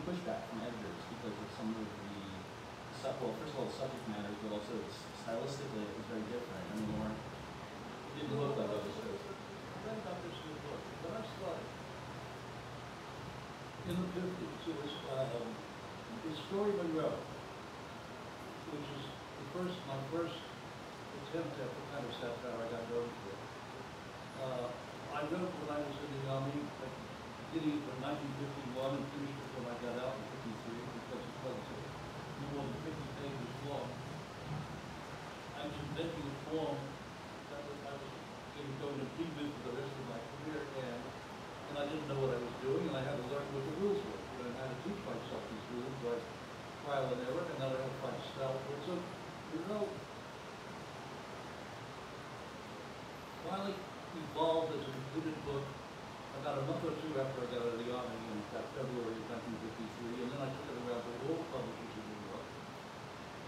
pushback from editors because of some of the, well, first of all, the subject matters, but also stylistically it was very different. I mean, it didn't look like other shows. I read about this in the book. When I started in the 50s, it was Story Monroe, which is my first attempt at the kind of satire I got known for. I wrote when I was in the Army at the beginning of 1951 and finished it when I got out in 53 because it was more than 50 pages long. I was inventing a form that I was going to be with for the rest of my career, and I didn't know what I was doing, and I had to learn what the rules were. I had to teach myself these rules by trial and error, and then I had to find style. So, finally evolved as a completed book about a month or two after I got out of the Army in February of 1953, and then I took it around to all the publishers in New York.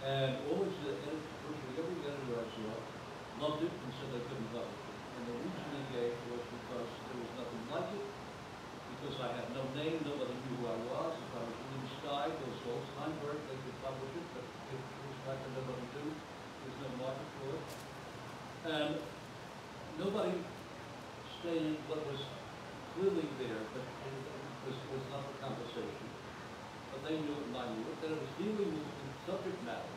And always virtually every editor I saw loved it and said they couldn't publish it. And the reason they gave was because there was nothing like it, because I had no name, nobody knew who I was. If I was in the sky, those old Steinberg, they could publish it, but if it was back and nobody knew, there's no market for it. And nobody stated what was clearly there, but it was not for conversation. But they knew it and I knew it, that it was dealing with the subject matter.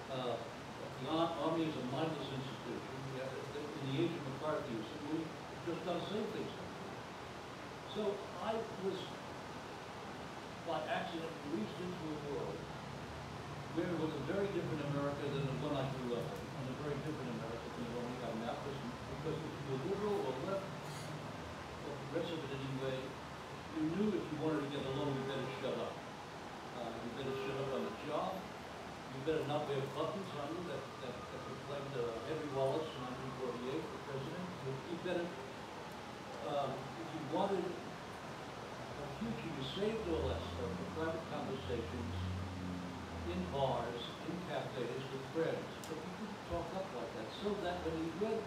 The Army is a mindless institution. In the age of McCarthyism, we just got to say things. So I was, by accident, released into a world where it was a very different America than the one I grew up in, and a very different America than the one we have now, because if you were liberal or left, or progressive in any way, you knew if you wanted to get along, you better shut up. You better shut up on the job. You better not wear buttons on you that reflect Henry Wallace in 1948 for president. You better, if you wanted a future, you saved all that stuff for private conversations in bars, in cafes with friends. But you couldn't talk up like that. So that when you read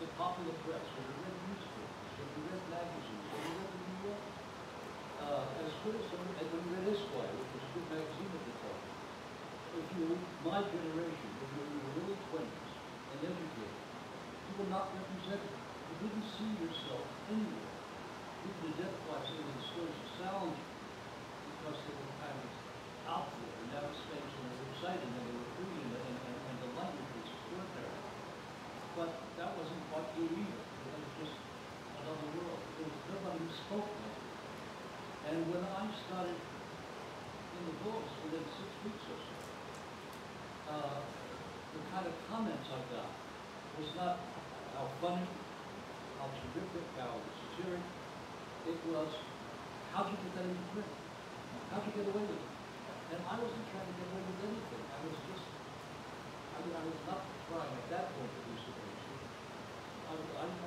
the popular press, when you read newspapers, when you read magazines, when you read the New York, as good as when you read Esquire, which was a good magazine at the time, if you were my generation, if you were in your early 20s and educated, you were not represented. You didn't see yourself anywhere. You could identify some of the stories that sound because they were kind of out there in outer space and they were exciting and they were free and the language was extraordinary. But that wasn't what you either. It was just another world. There was nobody who spoke like it. And when I started in the books within 6 weeks or so, the kind of comments I got was not how funny, how terrific, how satiric. It was, how'd you get that into print? How'd you get away with it? And I wasn't trying to get away with anything. I was not trying at that point to do something. I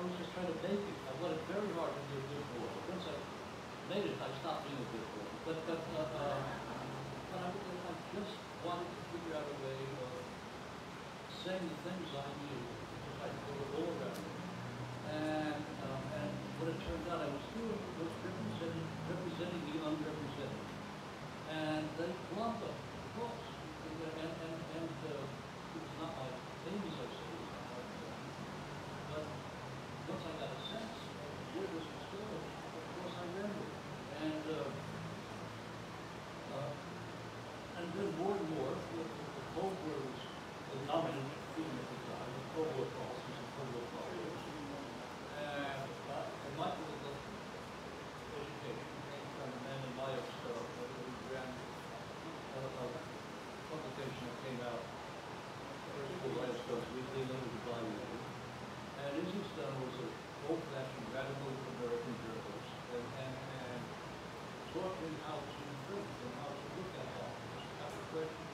was just trying to make it. I wanted very hard to be a good boy. Once I made it, I stopped being a good boy. But I just wanted to figure out a way of saying the things I knew, because I put it all around me. And what it turned out I was doing was representing the unrepresented. And they loved them, of course. And it was not my famous, I say, it was not my famous. But once I got a sense of where this was going, of course I ran with it. And then more and more, the Cold War was the dominant theme at the time, the Cold War policies and Cold War politics. And my political education came from a man in my upstart who ran a publication that came out first of the West Coast Weekly, then it was evaluated. And Izzy Stone was an old-fashioned radical American journalist and taught me how to think and how to look at politics, how to question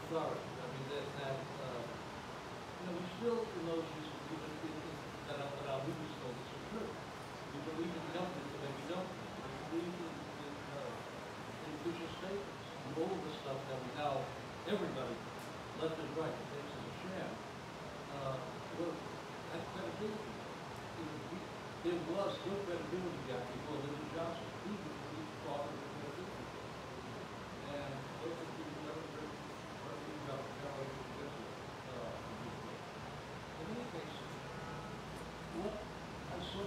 authority. I mean, we still, in those days, that our leaders told us are true. We believe in government, but we don't. We believe in official statements and all of the stuff that we now, everybody, left and right, thinks is a sham. Had credibility. There was no credibility gap before Lyndon Johnson. He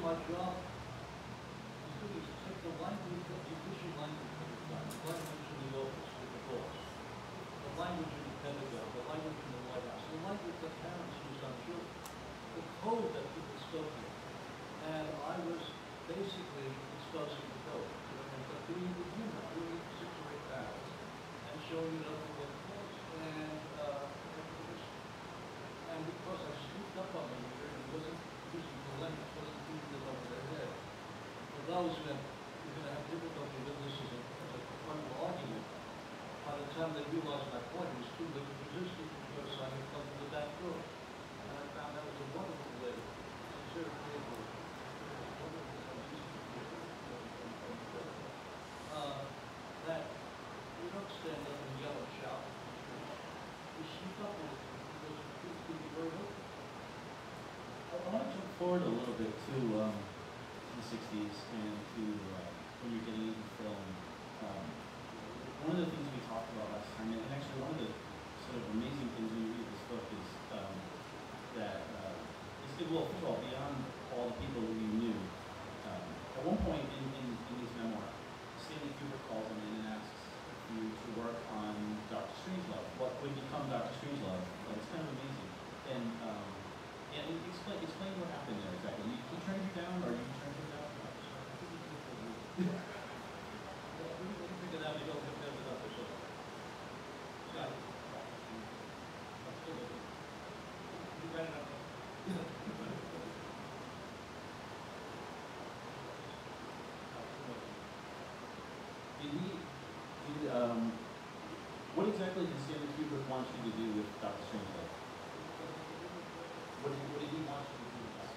my job is to take the language, the official language of the time, the language in the office with the boss, the language in the Pentagon, the language in the White House, the language that parents use on children, the code that people spoke in. And I was basically exposing the code, but doing it with humor, doing it 6 or 8 hours, and showing it up what it was. And because I scooped up on the reader and wasn't using polemics, wasn't beating them over their head, for those who are going to have difficulty with this as a frontal argument, by the time they realized my point, it was too late to resist it because I had come to the back door. And I found that was a wonderful way, sincere, creative, that you don't stand up and yell and shout. You speak up and because the truth can be very helpful. I want to jump forward a little bit to the 60s and to when you're getting into film. One of the things we talked about last time, and actually one of the sort of amazing things when you read this book is that well, first of all, beyond all the people who you knew, at one point in these memoirs, Stanley Kubrick calls him in and asks you to work on Dr. Strangelove, what would become Dr. Strangelove. It's kind of amazing. And explain what happened there exactly. He turned you down, or you turned him down? What exactly did Stanley Kubrick want you to do with Dr. Strangelove? What did he want you to do with that?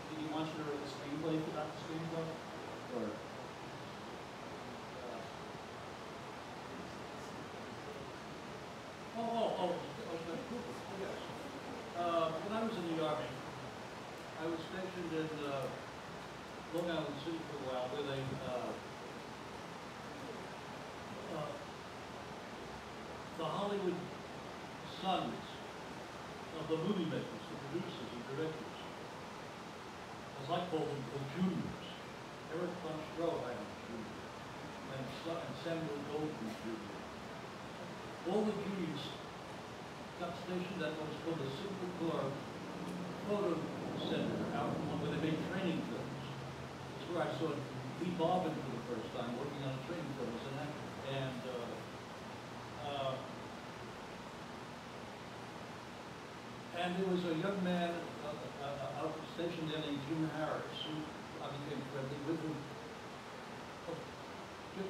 Did he want you to write a screenplay for Dr. Strangelove? Or? Yes. When I was in the Army, I was stationed in Long Island City for a while with the Hollywood sons of the movie makers, the producers and directors. As I call them, the juniors. Eric von Stroheim Jr. and Samuel Goldwyn Jr. All the juniors got stationed at what was called the Civil Corps Photo Center out where they made training films. It's where I saw Lee Marvin for the first time working on training films and and there was a young man out stationed there named Jim Harris, who I became friendly with, who just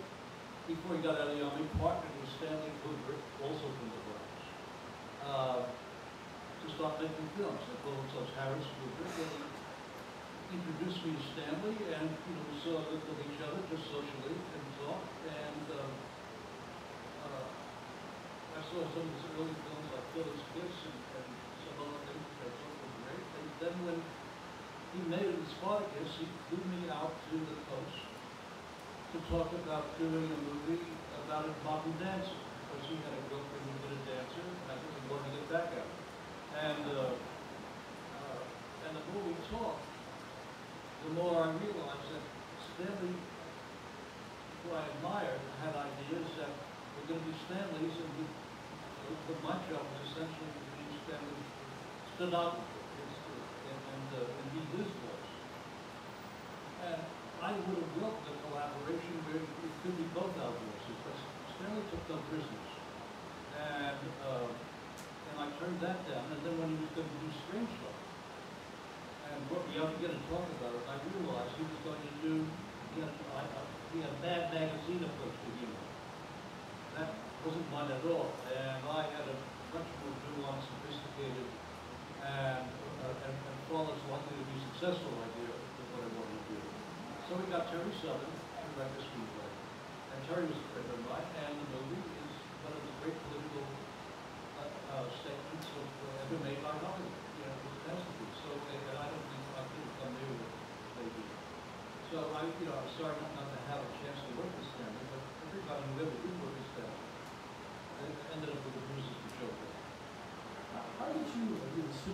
before he got out of the Army, partnered with Stanley Kubrick, also from the Bronx, to start making films. They called themselves Harris Kubrick, and he introduced me to Stanley, and we saw a little of each other just socially and talked, and I saw some of his early films like Phyllis Kiss and some other things which I thought were great. And then when he made it in Spartacus, he flew me out to the coast to talk about doing a movie about a modern dancer, because he had a girlfriend who was a dancer, and I think he wanted to get back at her. And the more we talked, the more I realized that Stanley, who I admired, had ideas that were going to be Stanley's, and but my job was essentially to be Stanley's stenographer and be his voice. And I would have welcomed a collaboration where it could be both our voices, but Stanley took no prisoners. And I turned that down, and then when he was going to do Strangelove, and brought me out again to talk about it, I realized he was going to do, he had a Mad Magazine approach to humor. That wasn't mine at all, and I had a much more nuanced, sophisticated, and far less likely to be successful idea than what I wanted to do. So we got Terry Southern to write the screenplay, and Terry was a friend of mine, and the movie is one of the great political statements ever made by Hollywood. It was a masterpiece. So, and I don't think I could have come near what they did. So I'm sorry not to have a chance to work with Stanley, but everybody who ever did work